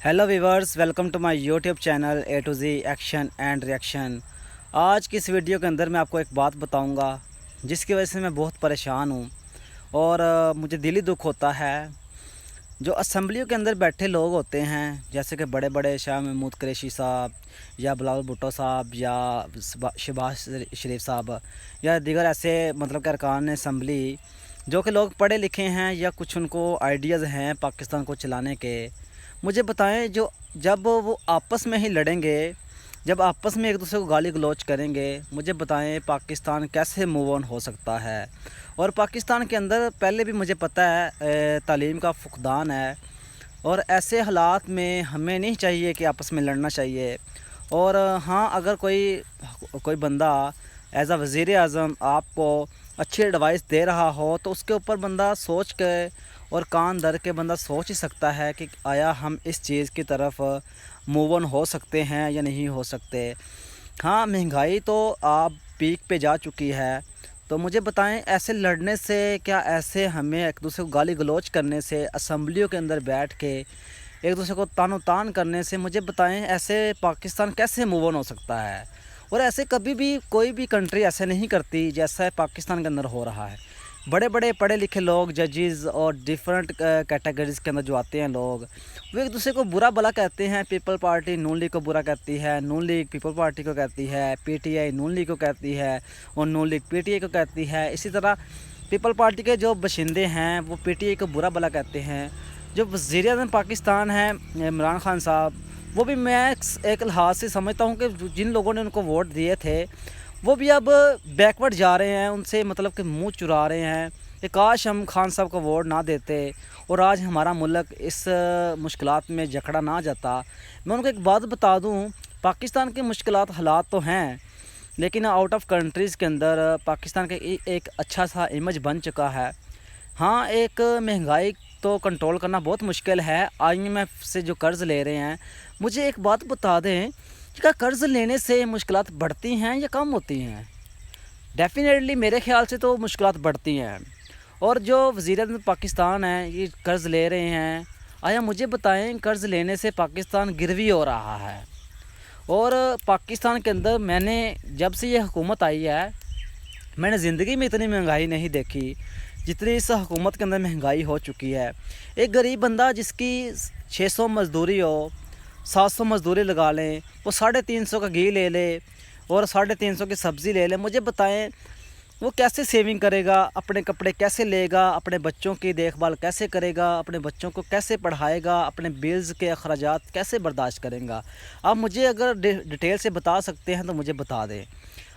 Hello viewers, welcome to my YouTube channel A to Z action and reaction. آج کی اس video کے اندر میں آپ کو ایک بات بتاؤں گا جس کی وجہ سے میں بہت پریشان ہوں اور مجھے دلی دکھ ہوتا ہے۔ جو اسمبلیوں کے اندر بیٹھے لوگ ہوتے ہیں جیسے کہ بڑے بڑے شاہ محمود قریشی صاحب یا بلاول بھٹو صاحب یا شہباز شریف صاحب یا دیگر ایسے کہ ارکان اسمبلی جو کہ لوگ پڑھے لکھے ہیں یا کچھ ان کو آئیڈیاز ہیں پاکستان کو چلانے کے، مجھے بتائیں جب وہ آپس میں ہی لڑیں گے، جب آپس میں ایک دوسرے کو گالی گلوچ کریں گے، مجھے بتائیں پاکستان کیسے موو آن ہو سکتا ہے۔ اور پاکستان کے اندر پہلے بھی مجھے پتہ ہے تعلیم کا فقدان ہے، اور ایسے حالات میں ہمیں نہیں چاہیے کہ آپس میں لڑنا چاہیے۔ اور ہاں، اگر کوئی بندہ ایز اے وزیر اعظم آپ کو اچھی ایڈوائس دے رہا ہو تو اس کے اوپر بندہ سوچ کے اور کان دھر کے بندہ سوچ ہی سکتا ہے کہ آیا ہم اس چیز کی طرف موو آن ہو سکتے ہیں یا نہیں ہو سکتے۔ ہاں، مہنگائی تو آپ پیک پہ جا چکی ہے، تو مجھے بتائیں ایسے لڑنے سے، کیا ایسے ہمیں ایک دوسرے کو گالی گلوچ کرنے سے، اسمبلیوں کے اندر بیٹھ کے ایک دوسرے کو تان و تان کرنے سے، مجھے بتائیں ایسے پاکستان کیسے موو آن ہو سکتا ہے؟ اور ایسے کبھی بھی کوئی بھی کنٹری ایسے نہیں کرتی جیسا پاکستان کے اندر ہو رہا ہے۔ بڑے بڑے پڑھے لکھے لوگ، ججز اور ڈیفرنٹ کیٹیگریز کے اندر جو آتے ہیں لوگ، وہ ایک دوسرے کو برا بھلا کہتے ہیں۔ پیپل پارٹی نون لیگ کو برا کہتی ہے، نون لیگ پیپل پارٹی کو کہتی ہے، P T I known league کو کہتی ہے اور نون لیگ پی ٹی آئی کو کہتی ہے۔ اسی طرح پیپل پارٹی کے جو باشندے ہیں وہ پی ٹی آئی کو برا بھلا کہتے ہیں۔ جو وزیر اعظم پاکستان ہیں عمران خان صاحب، وہ بھی میں ایک لحاظ سے سمجھتا ہوں کہ جن لوگوں نے ان کو ووٹ دیے تھے وہ بھی اب بیکورڈ جا رہے ہیں، ان سے کہ منہ چرا رہے ہیں کہ کاش ہم خان صاحب کو ووٹ نہ دیتے اور آج ہمارا ملک اس مشکلات میں جکڑا نہ جاتا۔ میں ان کو ایک بات بتا دوں، پاکستان کے مشکلات حالات تو ہیں، لیکن آؤٹ آف کنٹریز کے اندر پاکستان کا ایک اچھا سا امیج بن چکا ہے۔ ہاں، ایک مہنگائی تو کنٹرول کرنا بہت مشکل ہے۔ آئی ایم ایف سے جو قرض لے رہے ہیں، مجھے ایک بات بتا دیں، کیا قرض لینے سے مشکلات بڑھتی ہیں یا کم ہوتی ہیں؟ ڈیفینیٹلی میرے خیال سے تو مشکلات بڑھتی ہیں۔ اور جو وزیر اعظم پاکستان ہیں یہ قرض لے رہے ہیں، آیا مجھے بتائیں قرض لینے سے پاکستان گروی ہو رہا ہے؟ اور پاکستان کے اندر میں نے جب سے یہ حکومت آئی ہے، میں نے زندگی میں اتنی مہنگائی نہیں دیکھی جتنی اس حکومت کے اندر مہنگائی ہو چکی ہے۔ ایک غریب بندہ جس کی 600 مزدوری ہو، 700 مزدوری لگا لیں، وہ 350 کا گھی لے لے اور 350 کی سبزی لے لے، مجھے بتائیں وہ کیسے سیونگ کرے گا، اپنے کپڑے کیسے لے گا، اپنے بچوں کی دیکھ بھال کیسے کرے گا، اپنے بچوں کو کیسے پڑھائے گا، اپنے بلز کے اخراجات کیسے برداشت کریں گا؟ آپ مجھے اگر ڈیٹیل سے بتا سکتے ہیں تو مجھے بتا دیں۔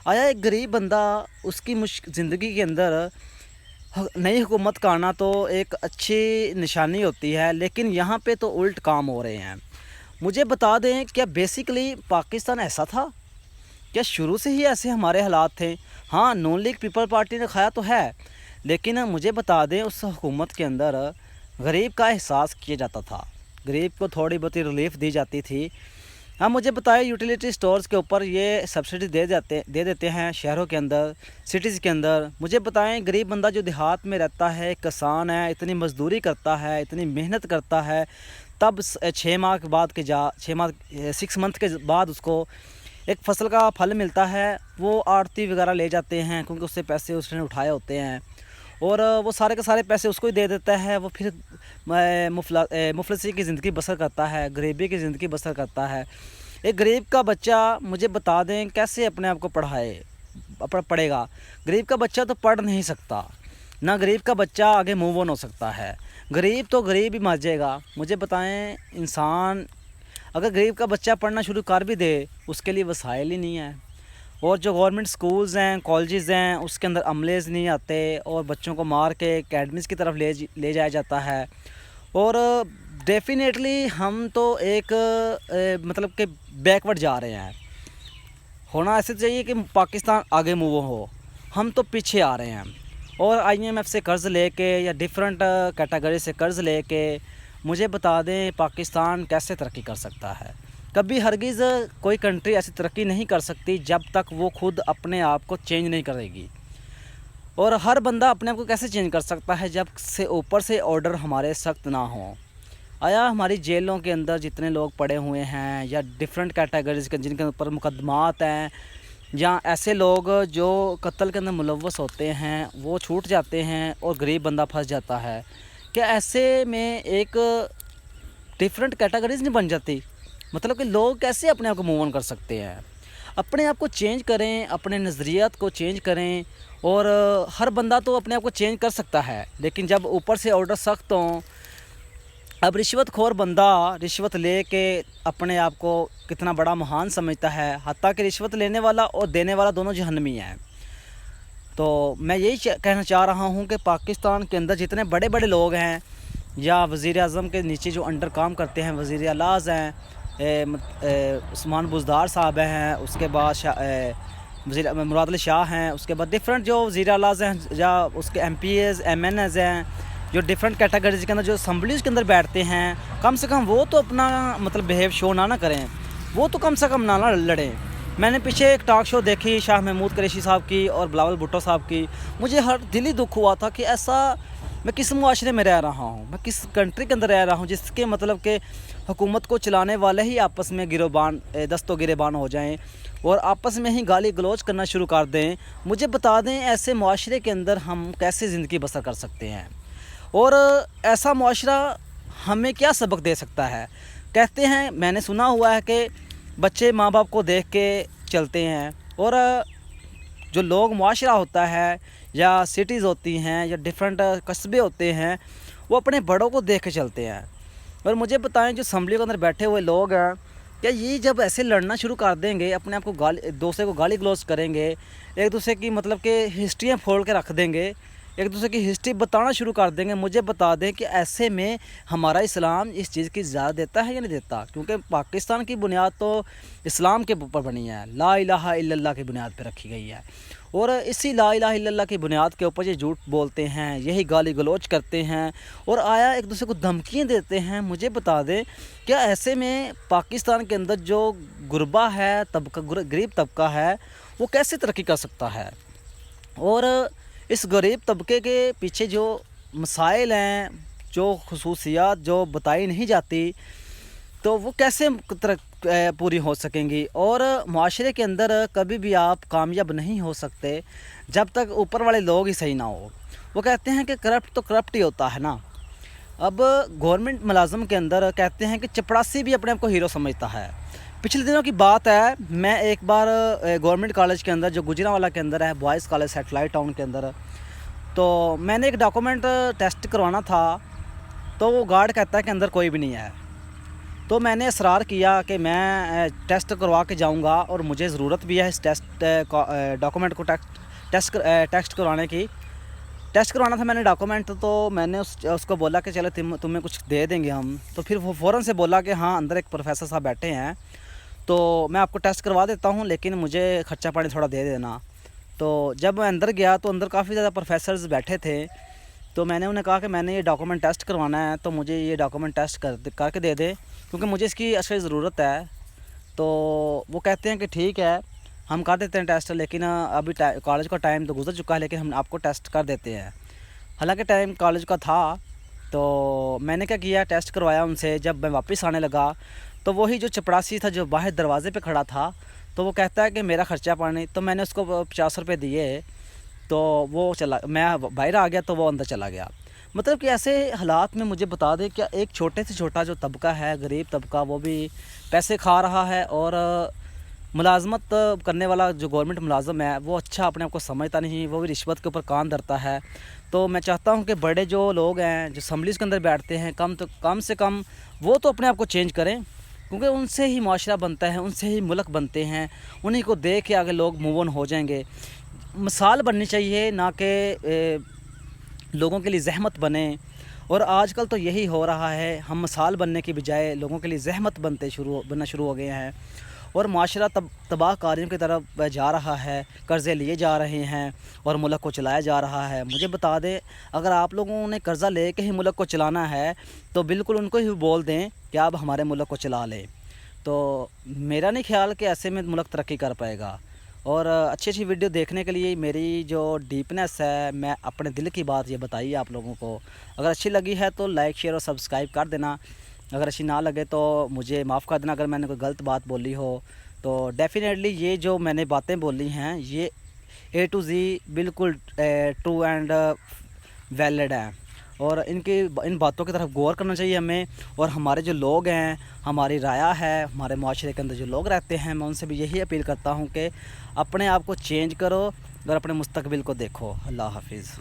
آیا ایک غریب بندہ، اس کی زندگی کے اندر نئی حکومت کا آنا تو ایک اچھی نشانی ہوتی ہے، لیکن یہاں پہ تو الٹ کام ہو رہے ہیں۔ مجھے بتا دیں کیا بیسیکلی پاکستان ایسا تھا؟ کیا شروع سے ہی ایسے ہمارے حالات تھے؟ ہاں، نون لیگ پیپل پارٹی نے کھایا تو ہے، لیکن مجھے بتا دیں اس حکومت کے اندر غریب کا احساس کیا جاتا تھا، غریب کو تھوڑی بہت ریلیف دی جاتی تھی۔ ہاں، مجھے بتائیں یوٹیلیٹی سٹورز کے اوپر یہ سبسڈی دے دیتے ہیں شہروں کے اندر، سٹیز کے اندر۔ مجھے بتائیں غریب بندہ جو دیہات میں رہتا ہے، کسان ہے، اتنی مزدوری کرتا ہے، اتنی محنت کرتا ہے، تب 6 ماہ کے بعد 6 منتھ کے بعد اس کو ایک فصل کا پھل ملتا ہے، وہ آڑتی وغیرہ لے جاتے ہیں کیونکہ اس سے پیسے اس نے اٹھائے ہوتے ہیں، اور وہ سارے کے سارے پیسے اس کو ہی دے دیتا ہے۔ وہ پھر مفلسی کی زندگی بسر کرتا ہے، غریبی کی زندگی بسر کرتا ہے۔ ایک غریب کا بچہ، مجھے بتا دیں کیسے اپنے آپ کو پڑھے گا؟ غریب کا بچہ تو پڑھ نہیں سکتا، نہ غریب کا بچہ آگے موو آن ہو سکتا ہے۔ غریب تو غریب ہی مر جائے گا۔ مجھے بتائیں انسان اگر غریب کا بچہ پڑھنا شروع کر بھی دے، اس کے لیے وسائل ہی نہیں ہے، اور جو گورنمنٹ سکولز ہیں، کالجز ہیں، اس کے اندر عملے نہیں آتے، اور بچوں کو مار کے اکیڈمیز کی طرف لے جایا جاتا ہے۔ اور ڈیفینیٹلی ہم تو ایک کہ بیکورڈ جا رہے ہیں۔ ہونا ایسے چاہیے کہ پاکستان آگے موو ہو، ہم تو پیچھے آ رہے ہیں۔ اور آئی ایم ایف سے قرض لے کے یا ڈیفرنٹ کیٹیگری سے قرض لے کے، مجھے بتا دیں پاکستان کیسے ترقی کر سکتا ہے؟ کبھی ہرگز کوئی کنٹری ایسی ترقی نہیں کر سکتی جب تک وہ خود اپنے آپ کو چینج نہیں کرے گی۔ اور ہر بندہ اپنے آپ کو کیسے چینج کر سکتا ہے جب سے اوپر سے آرڈر ہمارے سخت نہ ہوں؟ آیا ہماری جیلوں کے اندر جتنے لوگ پڑے ہوئے ہیں یا ڈفرینٹ کیٹیگریز کے جن کے اوپر مقدمات ہیں یا ایسے لوگ جو قتل کے اندر ملوث ہوتے ہیں وہ چھوٹ جاتے ہیں اور غریب بندہ پھنس جاتا ہے، کہ ایسے میں ایک ڈفرینٹ کیٹیگریز نہیں بن جاتی؟ مطلب کہ لوگ کیسے اپنے آپ کو موو آن کر سکتے ہیں؟ اپنے آپ کو چینج کریں، اپنے نظریات کو چینج کریں، اور ہر بندہ تو اپنے آپ کو چینج کر سکتا ہے، لیکن جب اوپر سے آرڈر سخت ہوں، اب رشوت خور بندہ رشوت لے کے اپنے آپ کو کتنا بڑا مہان سمجھتا ہے، حتیٰ کہ رشوت لینے والا اور دینے والا دونوں جہنمی ہیں۔ تو میں یہی کہنا چاہ رہا ہوں کہ پاکستان کے اندر جتنے بڑے بڑے لوگ ہیں یا وزیر اعظم کے نیچے جو انڈر کام کرتے ہیں، وزیر اعلیٰ ہیں، عثمان بزدار صاحب ہیں، اس کے بعد وزیر مراد علی شاہ ہیں، اس کے بعد ڈفرینٹ جو وزیر اعلیٰ ہیں یا اس کے M P As M N As ہیں، جو ڈفرینٹ کیٹیگریز کے اندر جو اسمبلیز کے اندر بیٹھتے ہیں، کم سے کم وہ تو اپنا مطلب بیہیو شو نہ کریں، وہ تو کم سے کم نہ لڑیں۔ میں نے پیچھے ایک ٹاک شو دیکھی شاہ محمود قریشی صاحب کی اور بلاول بھٹو صاحب کی، مجھے ہر دلی دکھ ہوا تھا کہ ایسا میں کس معاشرے میں رہ رہا ہوں، میں کس کنٹری کے اندر رہ رہا ہوں جس کے مطلب کہ حکومت کو چلانے والے ہی آپس میں گروبان دست و گریبان ہو جائیں اور آپس میں ہی گالی گلوچ کرنا شروع کر دیں۔ مجھے بتا دیں ایسے معاشرے کے اندر ہم کیسے زندگی بسر کر سکتے ہیں، اور ایسا معاشرہ ہمیں کیا سبق دے سکتا ہے؟ کہتے ہیں، میں نے سنا ہوا ہے کہ بچے ماں باپ کو دیکھ کے چلتے ہیں، اور جو لوگ معاشرہ ہوتا ہے یا سٹیز ہوتی ہیں یا ڈفرینٹ قصبے ہوتے ہیں، وہ اپنے بڑوں کو دیکھ کے چلتے ہیں۔ اور مجھے بتائیں جو اسمبلی کے اندر بیٹھے ہوئے لوگ ہیں، کیا یہ جب ایسے لڑنا شروع کر دیں گے، اپنے آپ کو دوسرے کو گالی گلوچ کریں گے، ایک دوسرے کی مطلب کہ ہسٹریاں پھوڑ کے رکھ دیں گے، ایک دوسرے کی ہسٹری بتانا شروع کر دیں گے، مجھے بتا دیں کہ ایسے میں ہمارا اسلام اس چیز کی اجازت دیتا ہے یا نہیں دیتا؟ کیونکہ پاکستان کی بنیاد تو اسلام کے اوپر بنی ہے، لا الہ الا اللہ کی بنیاد پہ رکھی گئی ہے، اور اسی لا الہ الا اللہ کی بنیاد کے اوپر یہ جھوٹ بولتے ہیں، یہی گالی گلوچ کرتے ہیں اور آیا ایک دوسرے کو دھمکیاں دیتے ہیں۔ مجھے بتا دیں کیا ایسے میں پاکستان کے اندر جو غربا ہے، طبقہ غریب طبقہ ہے، وہ کیسے ترقی کر سکتا ہے؟ اور اس غریب طبقے کے پیچھے جو مسائل ہیں، جو خصوصیات جو بتائی نہیں جاتی، تو وہ کیسے پوری ہو سکیں گی؟ اور معاشرے کے اندر کبھی بھی آپ کامیاب نہیں ہو سکتے جب تک اوپر والے لوگ ہی صحیح نہ ہو۔ وہ کہتے ہیں کہ کرپٹ تو کرپٹ ہی ہوتا ہے نا۔ اب گورنمنٹ ملازم کے اندر کہتے ہیں کہ چپڑاسی بھی اپنے آپ کو ہیرو سمجھتا ہے۔ پچھلے دنوں کی بات ہے، میں ایک بار گورنمنٹ کالج کے اندر جو گجرانوالہ کے اندر ہے، بوائز کالج سیٹلائٹ ٹاؤن کے اندر، تو میں نے ایک ڈاکومنٹ ٹیسٹ کروانا تھا، تو وہ گارڈ کہتا ہے کہ اندر کوئی بھی نہیں ہے۔ تو میں نے اصرار کیا کہ میں ٹیسٹ کروا کے جاؤں گا، اور مجھے ضرورت بھی ہے اس ڈاکومنٹ کو ٹیسٹ کروانے کی۔ ٹیسٹ کروانا تھا میں نے ڈاکومنٹ، تو میں نے اس کو بولا کہ چلو تمہیں کچھ دے دیں گے ہم۔ تو پھر وہ فوراً سے بولا کہ ہاں اندر ایک پروفیسر صاحب بیٹھے ہیں، تو میں آپ کو ٹیسٹ کروا دیتا ہوں، لیکن مجھے خرچہ پانی تھوڑا دے دینا۔ تو جب میں اندر گیا تو اندر کافی زیادہ پروفیسرز بیٹھے تھے، تو میں نے انہیں کہا کہ میں نے یہ ڈاکومنٹ ٹیسٹ کروانا ہے، تو مجھے یہ ڈاکومنٹ ٹیسٹ کر کے دے دیں، کیونکہ مجھے اس کی اشد ضرورت ہے۔ تو وہ کہتے ہیں کہ ٹھیک ہے ہم کر دیتے ہیں ٹیسٹ، لیکن ابھی کالج کا ٹائم تو گزر چکا ہے، لیکن ہم آپ کو ٹیسٹ کر دیتے ہیں۔ حالانکہ ٹائم کالج کا تھا، تو میں نے کیا کیا، ٹیسٹ کروایا ان سے۔ جب میں واپس آنے لگا تو وہی جو چپڑاسی تھا جو باہر دروازے پہ کھڑا تھا، تو وہ کہتا ہے کہ میرا خرچہ پانی، تو میں نے اس کو 50 روپے دیے، تو وہ میں باہر آ گیا، تو وہ اندر چلا گیا۔ مطلب کہ ایسے حالات میں مجھے بتا دیں کہ ایک چھوٹے سے چھوٹا جو طبقہ ہے، غریب طبقہ، وہ بھی پیسے کھا رہا ہے، اور ملازمت کرنے والا جو گورنمنٹ ملازم ہے وہ اچھا اپنے آپ کو سمجھتا نہیں، وہ بھی رشوت کے اوپر کان دھرتا ہے۔ تو میں چاہتا ہوں کہ بڑے جو لوگ ہیں جو اسمبلیز کے اندر بیٹھتے ہیں، کم سے کم وہ تو اپنے آپ کو چینج کریں، کیونکہ ان سے ہی معاشرہ بنتا ہے، ان سے ہی ملک بنتے ہیں، انہی کو دیکھ کے آگے لوگ موو آن ہو جائیں گے۔ مثال بننی چاہیے، نہ کہ لوگوں کے لیے زحمت بنے۔ اور آج کل تو یہی ہو رہا ہے، ہم مثال بننے کی بجائے لوگوں کے لیے زحمت بننا شروع ہو گئے ہیں، اور معاشرہ تباہ کاریوں کی طرف جا رہا ہے، قرضے لیے جا رہے ہیں اور ملک کو چلایا جا رہا ہے۔ مجھے بتا دیں اگر آپ لوگوں نے قرضہ لے کے ہی ملک کو چلانا ہے تو بالکل ان کو ہی بول دیں کہ آپ ہمارے ملک کو چلا لیں، تو میرا نہیں خیال کہ ایسے میں ملک ترقی کر پائے گا۔ اور اچھی ویڈیو دیکھنے کے لیے میری جو ڈیپنیس ہے، میں اپنے دل کی بات یہ بتائی آپ لوگوں کو، اگر اچھی لگی ہے تو لائک شیئر اور سبسکرائب کر دینا۔ اگر اچھی نہ لگے تو مجھے معاف کر دینا اگر میں نے کوئی غلط بات بولی ہو. تو ڈیفینیٹلی یہ جو میں نے باتیں بولی ہیں یہ اے ٹو زی بالکل ٹرو اینڈ ویلڈ ہیں, اور ان باتوں کی طرف غور کرنا چاہیے ہمیں. اور ہمارے جو لوگ ہیں, ہماری رعایا ہے, ہمارے معاشرے کے اندر جو لوگ رہتے ہیں, میں ان سے بھی یہی اپیل کرتا ہوں کہ اپنے آپ کو چینج کرو اور اپنے مستقبل کو دیکھو. اللہ حافظ.